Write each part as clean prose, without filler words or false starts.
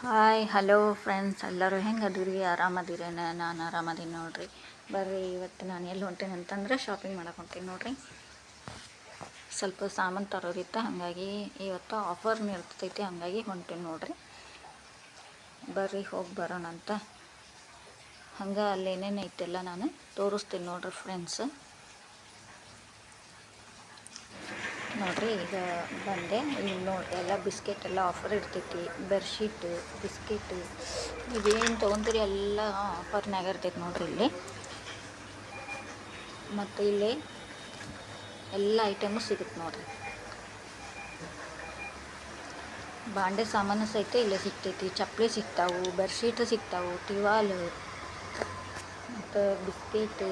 Hi hello friends, ಎಲ್ಲರೂ ಹೆಂಗೆ ಅದೀರಿ? ಆರಾಮದಿರೇನ? ನಾನು ಆರಾಮದೀನಿ ನೋಡ್ರಿ. ಬರ್ರಿ, ಇವತ್ತು ನಾನು ಎಲ್ಲಿ ಹೊಂಟೀನಿ ಅಂತಂದ್ರೆ ಶಾಪಿಂಗ್ ಮಾಡಕ್ಕೆ ಹೊಂಟೀನಿ ನೋಡ್ರಿ. ಸ್ವಲ್ಪ ಸಾಮಾನು ತರೋದಿತ್ತು, ಹಾಗಾಗಿ ಇವತ್ತು ಆಫರ್ನ ಇರ್ತೈತಿ, ಹಾಗಾಗಿ ಹೊಂಟೀನಿ ನೋಡ್ರಿ. ಬರ್ರಿ ಹೋಗಿ ಬರೋಣ ಅಂತ. ಹಂಗೆ ಅಲ್ಲಿ ಏನೇನು ಐತೆಲ್ಲ ನಾನು ತೋರಿಸ್ತೀನಿ ನೋಡ್ರಿ ಫ್ರೆಂಡ್ಸ್. ನೋಡ್ರಿ, ಈಗ ಬಂದೆ. ಇಲ್ಲಿ ನೋಡ್ರಿ, ಎಲ್ಲ ಬಿಸ್ಕೆಟ್ ಎಲ್ಲ ಆಫರ್ ಇರ್ತೈತಿ. ಬೆಡ್ಶೀಟ್, ಬಿಸ್ಕೆಟ್, ಇದೇನು ತೊಗೊಂತೀರಿ ಎಲ್ಲ ಆಫರ್ನಾಗ ಇರ್ತೈತಿ ನೋಡ್ರಿ ಇಲ್ಲಿ. ಮತ್ತು ಇಲ್ಲಿ ಎಲ್ಲ ಐಟಮು ಸಿಗುತ್ತೆ ನೋಡ್ರಿ. ಬಾಂಡೆ ಸಾಮಾನು ಸಹಿತ ಇಲ್ಲೇ ಸಿಗ್ತೈತಿ. ಚಪ್ಪಲಿ ಸಿಗ್ತಾವು, ಬೆಡ್ಶೀಟ್ ಸಿಗ್ತಾವು, ಟಿವಾಲು ಮತ್ತು ಬಿಸ್ಕೆಟ್,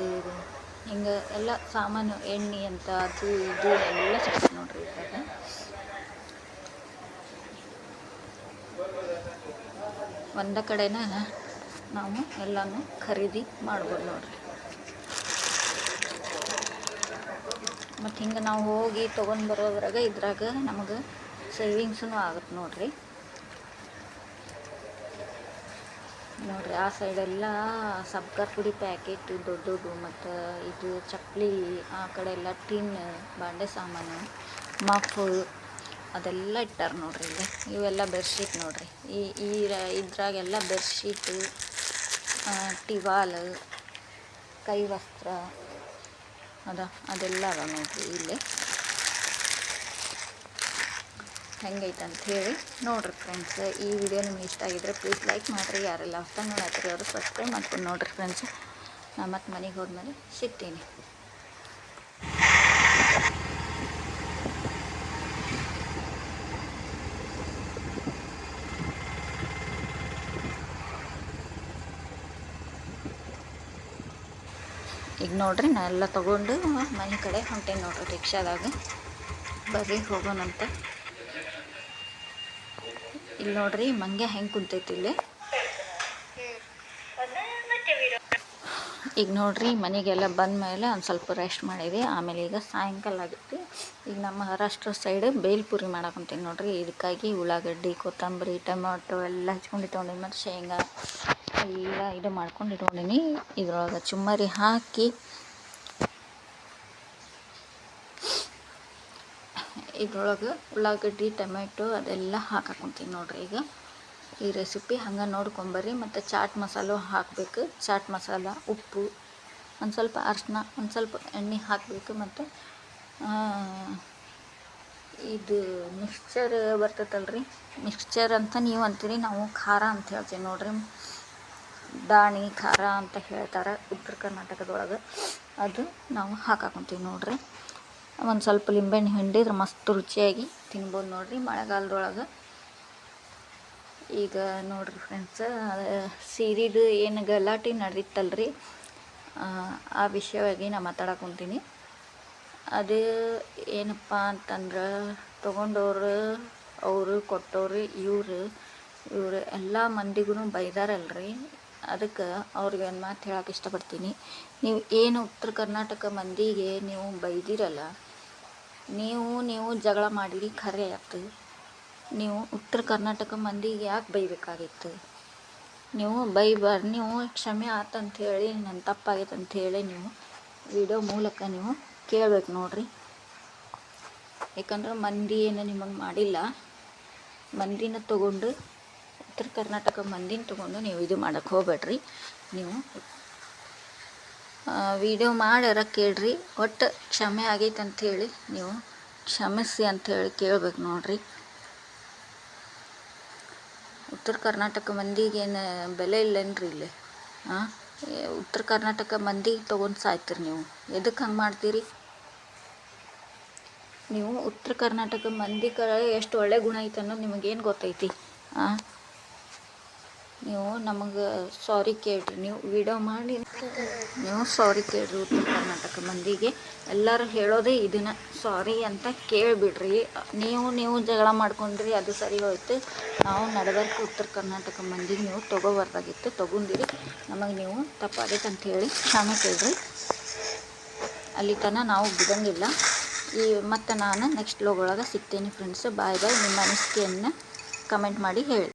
ಹಿಂಗೆ ಎಲ್ಲ ಸಾಮಾನು, ಎಣ್ಣೆ ಅಂತ ಅದು ಇದು ಎಲ್ಲ ಸಿಗ್ತದೆ ನೋಡ್ರಿ ಇದ್ರಾಗ. ಒಂದ ಕಡೆನ ನಾವು ಎಲ್ಲನೂ ಖರೀದಿ ಮಾಡ್ಬೋದು ನೋಡ್ರಿ. ಮತ್ತು ಹಿಂಗೆ ನಾವು ಹೋಗಿ ತೊಗೊಂಡು ಬರೋದ್ರಾಗ ಇದ್ರಾಗ ನಮಗೆ ಸೇವಿಂಗ್ಸೂ ಆಗುತ್ತೆ ನೋಡ್ರಿ. ನೋಡ್ರಿ, ಆ ಸೈಡೆಲ್ಲ ಸಬ್ಕರ್ ಪುಡಿ ಪ್ಯಾಕೆಟ್ ದೊಡ್ಡದು, ಮತ್ತು ಇದು ಚಪ್ಪಲಿ, ಆ ಕಡೆ ಎಲ್ಲ ಟಿನ್, ಬಾಂಡೆ ಸಾಮಾನು, ಮಫು ಅದೆಲ್ಲ ಇಟ್ಟಾರ ನೋಡ್ರಿ ಇಲ್ಲಿ. ಇವೆಲ್ಲ ಬೆಡ್ಶೀಟ್ ನೋಡ್ರಿ. ಇದ್ರಾಗೆಲ್ಲ ಬೆಡ್ಶೀಟು, ಟಿವಾಲ್, ಕೈ ವಸ್ತ್ರ ಅದೆಲ್ಲ ಅದ ನೋಡ್ರಿ ಇಲ್ಲಿ. ಹೆಂಗೈತೆ ಅಂಥೇಳಿ ನೋಡ್ರಿ ಫ್ರೆಂಡ್ಸ್. ಈ ವಿಡಿಯೋ ನಿಮ್ಗೆ ಇಷ್ಟ ಆಗಿದ್ರೆ ಪ್ಲೀಸ್ ಲೈಕ್ ಮಾಡಿರಿ. ಯಾರೆಲ್ಲ ಹೊಸ್ತಾಗಿ ನೋಡತ್ತೀರಿ ಅವರು ಸಬ್ಸ್ಕ್ರೈಬ್ ಮಾಡ್ಕೊಂಡು ನೋಡ್ರಿ ಫ್ರೆಂಡ್ಸ್. ನಾನು ಮತ್ತೆ ಮನೆಗೆ ಹೋದ್ಮೇಲೆ ಸಿಗ್ತೀನಿ. ಈಗ ನೋಡ್ರಿ, ನಾ ಎಲ್ಲ ತೊಗೊಂಡು ಮನೆ ಕಡೆ ಹೊಂಟೇನಿ ನೋಡ್ರಿ ರಿಕ್ಷಾದಾಗ. ಬರ್ರಿ ಹೋಗೋಣಂತ. ಇಲ್ಲಿ ನೋಡ್ರಿ ಮಂಗ್ಯ ಹೆಂಗೆ ಕುಂತೈತಿ ಇಲ್ಲಿ. ಈಗ ನೋಡ್ರಿ, ಮನೆಗೆಲ್ಲ ಬಂದ ಮೇಲೆ ಒಂದು ಸ್ವಲ್ಪ ರೆಸ್ಟ್ ಮಾಡಿದೆ. ಆಮೇಲೆ ಈಗ ಸಾಯಂಕಾಲ ಆಗುತ್ತೆ. ಈಗ ನಮ್ಮ ಮಹಾರಾಷ್ಟ್ರ ಸೈಡ್ ಬೇಲ್ಪುರಿ ಮಾಡಕೊಂತೀನಿ ನೋಡ್ರಿ. ಇದಕ್ಕಾಗಿ ಉಳ್ಳಾಗಡ್ಡಿ, ಕೊತ್ತಂಬರಿ, ಟೊಮೆಟೊ ಎಲ್ಲ ಹಚ್ಕೊಂಡು ಇಟ್ಕೊಂಡೀನಿ. ಮತ್ತು ಶೇಂಗಾ ಎಲ್ಲ ಇದು ಮಾಡ್ಕೊಂಡು ಇಟ್ಕೊಂಡೀನಿ. ಇದ್ರೊಳಗೆ ಚುಮ್ಮರಿ ಹಾಕಿ ಇದ್ರೊಳಗೆ ಉಳ್ಳಾಗಡ್ಡಿ, ಟೊಮೆಟೊ ಅದೆಲ್ಲ ಹಾಕಾಕೊಂತೀನಿ ನೋಡ್ರಿ. ಈಗ ಈ ರೆಸಿಪಿ ಹಂಗೆ ನೋಡ್ಕೊಂಬರ್ರಿ. ಮತ್ತು ಚಾಟ್ ಮಸಾಲೆ ಹಾಕಬೇಕು. ಚಾಟ್ ಮಸಾಲ, ಉಪ್ಪು, ಒಂದು ಸ್ವಲ್ಪ ಅರಿಶಿನ, ಒಂದು ಸ್ವಲ್ಪ ಎಣ್ಣೆ ಹಾಕಬೇಕು. ಮತ್ತು ಇದು ಮಿಕ್ಸ್ಚರ್ ಬರ್ತೈತಲ್ರಿ, ಮಿಕ್ಸ್ಚರ್ ಅಂತ ನೀವು ಅಂತೀರಿ, ನಾವು ಖಾರ ಅಂತ ಹೇಳ್ತೀವಿ ನೋಡ್ರಿ. ದಾಣಿ ಖಾರ ಅಂತ ಹೇಳ್ತಾರೆ ಉತ್ತರ ಕರ್ನಾಟಕದೊಳಗೆ. ಅದು ನಾವು ಹಾಕಾಕೊಂತೀವಿ ನೋಡ್ರಿ. ಒಂದು ಸ್ವಲ್ಪ ಲಿಂಬೆಹಣ್ಣು ಹಿಂಡಿದ್ರೆ ಮಸ್ತ್ ರುಚಿಯಾಗಿ ತಿನ್ಬೋದು ನೋಡ್ರಿ ಮಳೆಗಾಲದೊಳಗೆ. ಈಗ ನೋಡ್ರಿ ಫ್ರೆಂಡ್ಸ್, ಸೀರೆದು ಏನು ಗಲಾಟೆ ನಡೀತಲ್ರಿ, ಆ ವಿಷಯವಾಗಿ ನಾ ಮಾತಾಡಕೊಂತೀನಿ. ಅದು ಏನಪ್ಪ ಅಂತಂದ್ರೆ, ತೊಗೊಂಡವ್ರು, ಅವರು ಕೊಟ್ಟವ್ರು, ಇವರು ಎಲ್ಲ ಮಂದಿಗೂ ಬೈದಾರಲ್ರಿ. ಅದಕ್ಕೆ ಅವ್ರಿಗೆ ಒಂದು ಮಾತು ಹೇಳಕ್ಕೆ ಇಷ್ಟಪಡ್ತೀನಿ. ನೀವು ಏನು ಉತ್ತರ ಕರ್ನಾಟಕ ಮಂದಿಗೆ ನೀವು ಬೈದಿರಲ್ಲ, ನೀವು ಜಗಳ ಮಾಡಿರಿ ಖರೆ ಆಯ್ತು. ನೀವು ಉತ್ತರ ಕರ್ನಾಟಕ ಮಂದಿಗೆ ಯಾಕೆ ಬೈಬೇಕಾಗಿತ್ತು? ನೀವು ಬೈಬಾರ್ದು. ನೀವು ಕ್ಷಮೆ ಆತಂಥೇಳಿ, ನನ್ನ ತಪ್ಪಾಗೈತೆ ಅಂಥೇಳಿ ನೀವು ವಿಡಿಯೋ ಮೂಲಕ ನೀವು ಕೇಳ್ಬೇಕು ನೋಡ್ರಿ. ಯಾಕಂದ್ರೆ ಮಂದಿ ಏನು ನಿಮಗೆ ಮಾಡಿಲ್ಲ. ಮಂದಿನ ತೊಗೊಂಡು, ಉತ್ತರ ಕರ್ನಾಟಕ ಮಂದಿನ ತೊಗೊಂಡು ನೀವು ಇದು ಮಾಡೋಕ್ಕೆ ಹೋಗ್ಬೇಡ್ರಿ. ನೀವು ವಿಡಿಯೋ ಮಾಡ್ಯಾರ ಕೇಳ್ರಿ. ಒಟ್ಟು ಕ್ಷಮೆ ಆಗೈತೆ ಅಂಥೇಳಿ ನೀವು ಕ್ಷಮಿಸಿ ಅಂಥೇಳಿ ಕೇಳ್ಬೇಕು ನೋಡ್ರಿ. ಉತ್ತರ ಕರ್ನಾಟಕ ಮಂದಿಗೇನು ಬೆಲೆ ಇಲ್ಲೇನ್ರಿ ಇಲ್ಲಿ? ಉತ್ತರ ಕರ್ನಾಟಕ ಮಂದಿಗೆ ತೊಗೊಂಡು ಸಾಯ್ತೀರಿ ನೀವು. ಎದಕ್ಕೆ ಹಂಗೆ ಮಾಡ್ತೀರಿ ನೀವು? ಉತ್ತರ ಕರ್ನಾಟಕ ಮಂದಿ ಕಡೆ ಎಷ್ಟು ಒಳ್ಳೆ ಗುಣ ಐತೆ ಅನ್ನೋದು ನಿಮಗೇನು ಗೊತ್ತೈತಿ? ನೀವು ನಮಗೆ ಸಾರಿ ಕೇಳ್ರಿ. ನೀವು ವಿಡಿಯೋ ಮಾಡಿ ನೀವು ಸಾರಿ ಕೇಳ್ರಿ ಉತ್ತರ ಕರ್ನಾಟಕ ಮಂದಿಗೆ. ಎಲ್ಲರೂ ಹೇಳೋದೇ ಇದನ್ನು, ಸಾರಿ ಅಂತ ಕೇಳಿಬಿಡ್ರಿ. ನೀವು ಜಗಳ ಮಾಡ್ಕೊಂಡ್ರಿ, ಅದು ಸರಿ ಹೋಯ್ತು. ನಾವು ನಡಬರ್ಕ ಉತ್ತರ ಕರ್ನಾಟಕ ಮಂದಿಗೆ ನೀವು ತೊಗೋಬಾರ್ದಾಗಿತ್ತು, ತೊಗೊಂಡಿರಿ. ನಮಗೆ ನೀವು ತಪ್ಪಾಗೈತೆ ಅಂಥೇಳಿ ಕ್ಷಮೆ ಕೇಳ್ರಿ. ಅಲ್ಲಿ ತನಕ ನಾವು ಬಿಡೋಂಗಿಲ್ಲ. ಮತ್ತು ನಾನು ನೆಕ್ಸ್ಟ್ ವ್ಲಾಗ್ ಒಳಗೆ ಸಿಗ್ತೀನಿ ಫ್ರೆಂಡ್ಸ್. ಬಾಯ್ ಬಾಯ್. ನಿಮ್ಮ ಅನಿಸಿಕೆಯನ್ನು ಕಮೆಂಟ್ ಮಾಡಿ ಹೇಳಿ.